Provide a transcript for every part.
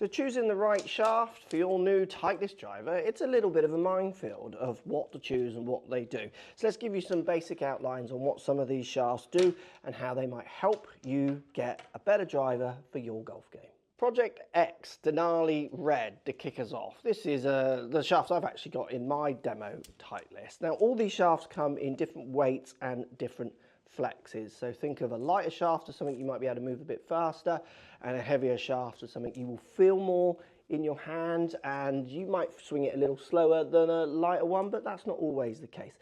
So choosing the right shaft for your new Titleist driver, it's a little bit of a minefield of what to choose and what they do. So let's give you some basic outlines on what some of these shafts do and how they might help you get a better driver for your golf game. Project X Denali Red to kick us off. This is the shaft I've actually got in my demo Titleist. Now all these shafts come in different weights and different flexes. So think of a lighter shaft as something you might be able to move a bit faster, and a heavier shaft as something you will feel more in your hand, and you might swing it a little slower than a lighter one, but that's not always the case.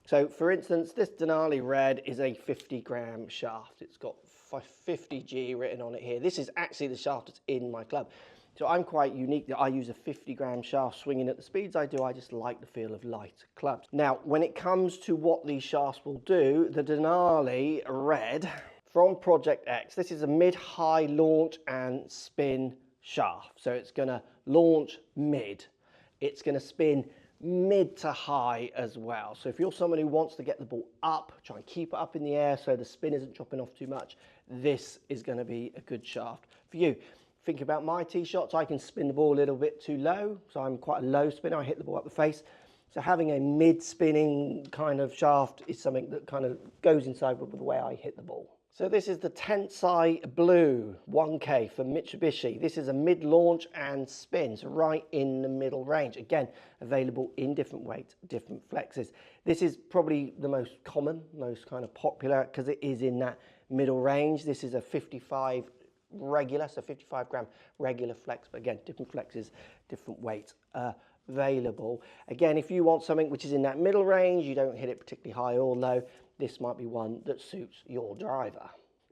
So for instance, this Denali Red is a 50-gram shaft. It's got 50G written on it here. This is actually the shaft that's in my club. So I'm quite unique that I use a 50-gram shaft swinging at the speeds I do. I just like the feel of light clubs. Now, when it comes to what these shafts will do, the Denali Red from Project X, this is a mid-high launch and spin shaft. So it's going to launch mid. It's going to spin mid to high as well. So if you're someone who wants to get the ball up, try and keep it up in the air so the spin isn't dropping off too much, this is going to be a good shaft for you. Think about my tee shots. I can spin the ball a little bit too low, so I'm quite a low spinner. I hit the ball up the face. So having a mid-spinning kind of shaft is something that kind of goes inside with the way I hit the ball. So this is the Tensai Blue 1K from Mitsubishi. This is a mid-launch and spin, so right in the middle range. Again, available in different weights, different flexes. This is probably the most common, most kind of popular, because it is in that middle range. This is a 55 regular, so 55-gram regular flex, but again, different flexes, different weights available. Again, if you want something which is in that middle range, you don't hit it particularly high or low, this might be one that suits your driver.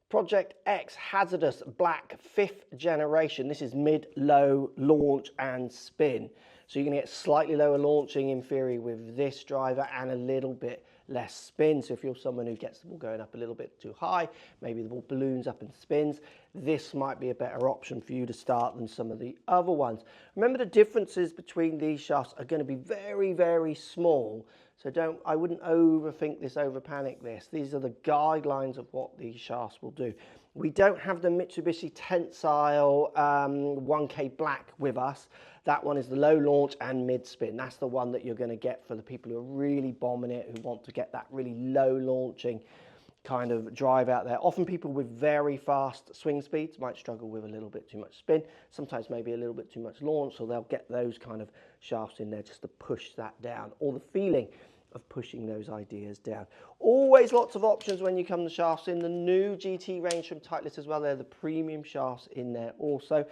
Project X Hazardous Black 5th generation. This is mid-low launch and spin. So you're going to get slightly lower launching in theory with this driver and a little bit less spin. So if you're someone who gets the ball going up a little bit too high, maybe the ball balloons up and spins, this might be a better option for you to start than some of the other ones. Remember, the differences between these shafts are going to be very, very small. So I wouldn't overthink this, overpanic this. These are the guidelines of what these shafts will do. We don't have the Mitsubishi Tensile 1K Black with us. That one is the low launch and mid spin. That's the one that you're going to get for the people who are really bombing it, who want to get that really low launching kind of drive out there. Often people with very fast swing speeds might struggle with a little bit too much spin, sometimes maybe a little bit too much launch, so they'll get those kind of shafts in there just to push that down, or the feeling of pushing those ideas down. Always lots of options when you come to shafts in the new GT range from Titleist as well. They're the premium shafts in there also,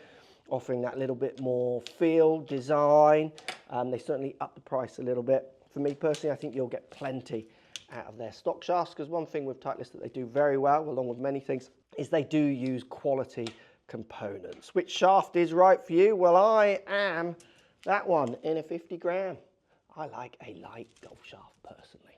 offering that little bit more feel, design. They certainly up the price a little bit. For me personally, I think you'll get plenty out of their stock shafts, because one thing with Titleist that they do very well, along with many things, is they do use quality components. Which shaft is right for you? Well, I am that one in a 50-gram. I like a light golf shaft personally.